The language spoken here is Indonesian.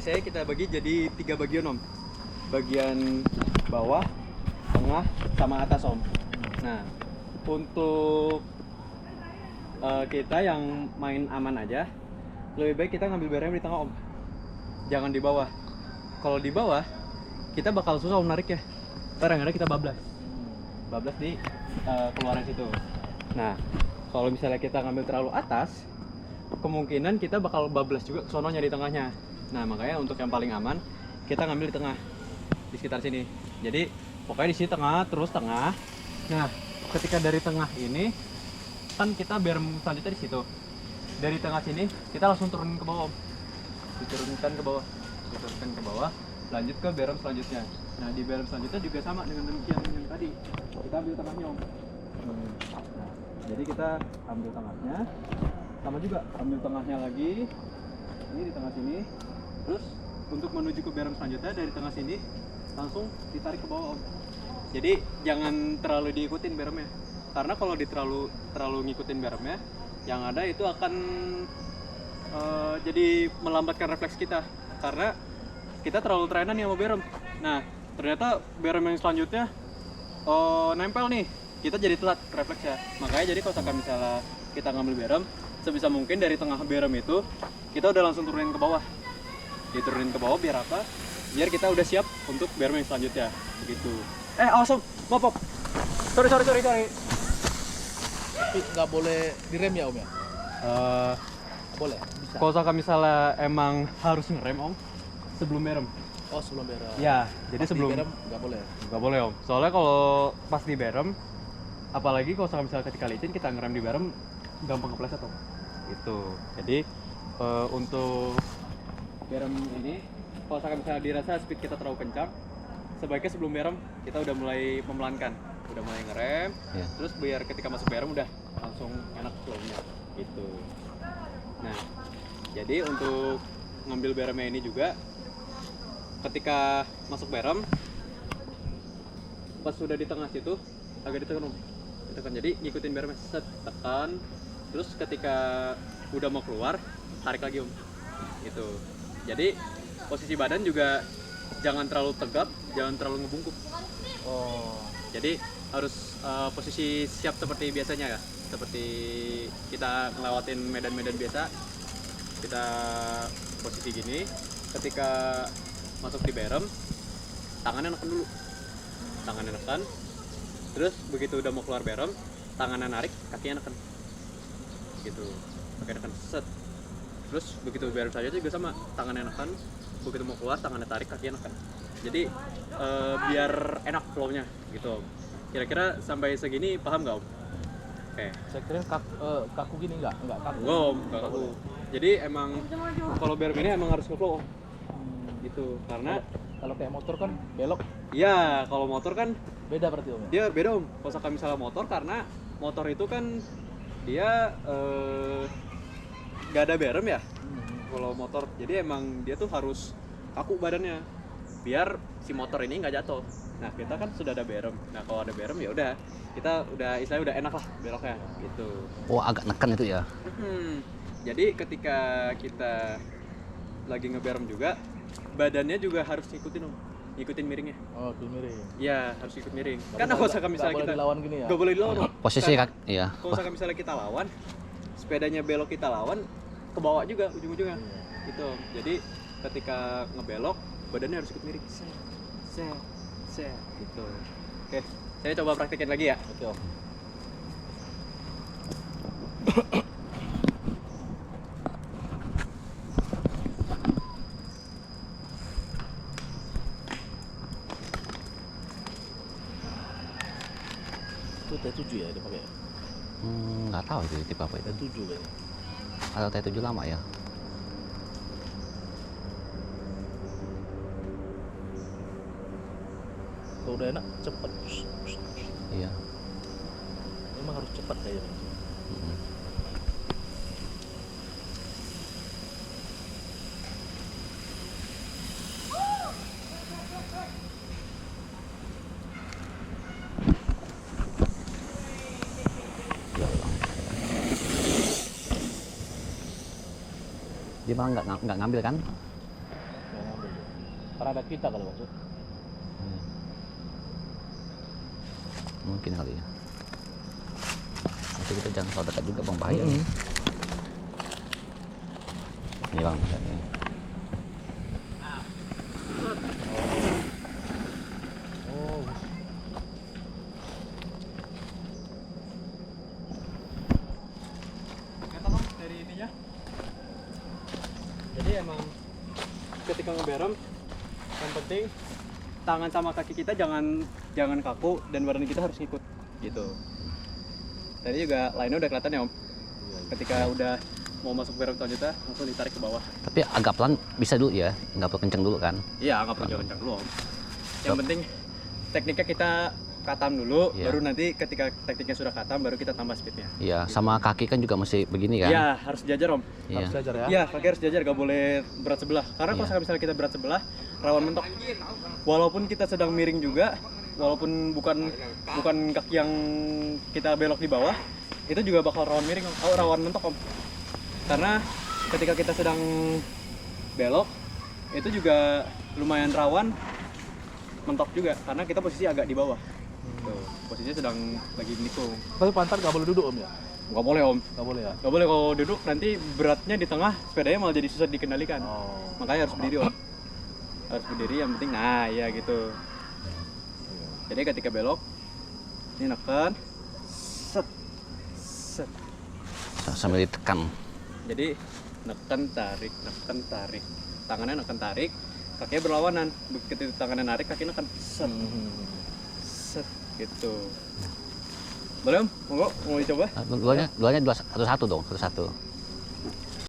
biasanya kita bagi jadi 3 bagian Om. Bagian bawah, tengah, sama atas Om. Nah, untuk kita yang main aman aja, lebih baik kita ngambil berem di tengah Om. Jangan di bawah. Kalau di bawah, kita bakal susah Om narik ya. Ntar yang ada kita bablas. Bablas di keluaran situ. Nah, kalau misalnya kita ngambil terlalu atas, kemungkinan kita bakal bablas juga ke sononya di tengahnya. Nah, makanya untuk yang paling aman, kita ngambil di tengah, di sekitar sini. Jadi, pokoknya di sini tengah, terus tengah. Nah, ketika dari tengah ini, kan kita berem selanjutnya di situ. Dari tengah sini, kita langsung turunin ke bawah. Diturunkan ke bawah. Diturunkan ke bawah, lanjut ke berem selanjutnya. Nah, di berem selanjutnya juga sama dengan demikian yang tadi. Kita ambil tengahnya, Om. Nah, jadi kita ambil tengahnya. Sama juga, ambil tengahnya lagi. Ini di tengah sini. Terus untuk menuju ke berem selanjutnya dari tengah sini langsung ditarik ke bawah Om. Jadi jangan terlalu diikutin beremnya. Karena kalau terlalu ngikutin beremnya, yang ada itu akan jadi melambatkan refleks kita. Karena kita terlalu terenan nih sama berem. Nah, ternyata berem yang selanjutnya nempel nih. Kita jadi telat refleksnya. Makanya jadi kalau misalnya kita ngambil berem, sebisa mungkin dari tengah berem itu kita udah langsung turunin ke bawah. Diturunin ke bawah biar apa? Biar kita udah siap untuk berem yang selanjutnya. Begitu. Awas Om, maaf. Sorry. Tapi nggak boleh direm ya Om ya? Boleh, bisa. Kalau misalnya emang harus ngerem Om sebelum berem. Oh, sebelum berem. Ya, jadi Pas sebelum di berem nggak boleh. nggak boleh Om. Soalnya kalau pas di berem, apalagi kalau misalnya ketika licin kita ngerem di berem gampang kepleset Om. Gitu. Jadi untuk berem ini, kalau misalnya dirasa speed kita terlalu kencang, sebaiknya sebelum berem kita udah mulai memelankan, udah mulai ngerem, terus biar ketika masuk berem udah langsung enak flow-nya gitu. Nah, jadi untuk ngambil beremnya ini juga, ketika masuk berem, pas sudah di tengah situ agak ditekan Om. Ditekan, jadi ngikutin beremnya, set, tekan, terus ketika udah mau keluar tarik lagi Om. Gitu. Jadi posisi badan juga jangan terlalu tegap, jangan terlalu ngebungkuk. Jadi harus posisi siap seperti biasanya ya. Seperti kita ngelewatin medan-medan biasa, kita posisi gini. Ketika masuk di berem, tangannya neken dulu. Tangannya neken. Terus begitu udah mau keluar berem, tangannya narik, kakinya neken. Gitu. Pakai neken set. Terus begitu berem saja juga sama, tangannya neken. Begitu mau keluar, tangannya tarik, kakinya neken. Jadi biar enak flow-nya gitu. Kira-kira sampai segini paham nggak Om? Oke. Saya kira kaku gini nggak kaku. Nggak kaku. Jadi emang kalau berem ini emang harus ngeflow Om. Gitu. Karena Kalau kayak motor kan belok, iya, kalau motor kan beda berarti Om ya? dia beda Om. Kalau misalnya motor, karena motor itu kan dia nggak ada berem ya. Kalau motor, jadi emang dia tuh harus kaku badannya biar si motor ini nggak jatuh. Nah, kita kan sudah ada berem. Nah, kalau ada berem ya udah, kita udah istilahnya udah enak lah beloknya gitu. Oh, agak neken itu ya. Jadi ketika kita lagi ngeberem juga, badannya juga harus ngikutin miringnya. Oh, itu miring. Iya, harus ikut miring. Karena kalau misalnya kita dilawan gini ya? nggak boleh dilawan Om. Posisi iya. Kalau misalnya kita lawan, sepedanya belok kita lawan, ke bawah juga ujung-ujungnya. Gitu. Jadi ketika ngebelok, badannya harus ikut miring. Set. Gitu. Oke, saya coba praktekin lagi ya. Oke Om. Itu T7 ya dipakai? Nggak tahu itu tipe apa itu. T7 kayaknya. Atau T7 lama ya. Kalau udah enak cepet. Iya. Memang harus cepat kayaknya. Dia malah nggak ngambil kan? Karena ada kita kalau masuk. Hmm. Mungkin kali ya. Nanti kita jangan terlalu dekat juga bang, bahaya. Ini bang, misalnya. Oh. Kata bang dari ininya. Jadi emang ketika ngeberem yang penting tangan sama kaki kita jangan kaku dan badan kita harus ngikut gitu. Tadi juga lainnya udah kelihatan ya om. Ketika udah mau masuk berem selanjutnya langsung ditarik ke bawah. Tapi agak pelan bisa dulu ya, nggak perlu kenceng dulu kan? Iya nggak perlu kencang dulu om. Yang penting tekniknya kita katam dulu, Iya. baru nanti ketika tekniknya sudah katam baru kita tambah speednya. Iya, sama kaki kan juga masih begini kan? Iya harus sejajar om. Iya. Harus belajar ya. Iya, kaki harus sejajar, gak boleh berat sebelah. Karena kalau Iya. misalnya kita berat sebelah, rawan mentok. Walaupun kita sedang miring juga, walaupun bukan kaki yang kita belok di bawah, itu juga bakal rawan miring, rawan mentok om. Karena ketika kita sedang belok, itu juga lumayan rawan mentok juga, karena kita posisi agak di bawah. Tuh, posisinya sedang lagi menikung. Tapi pantat nggak boleh duduk om ya? Gak boleh om. Nggak boleh ya? Gak boleh kalau duduk nanti beratnya di tengah, sepedanya malah jadi susah dikendalikan. Oh. Makanya harus berdiri om. Harus berdiri yang penting nah ya gitu. Jadi ketika belok ini neken set set. Sambil ditekan. Jadi neken tarik tangannya neken tarik, kakinya berlawanan. Begitu tangannya narik kaki neken set set gitu. Boleh om? Monggo mau dicoba? Duanya 2-1 dong, 1-1.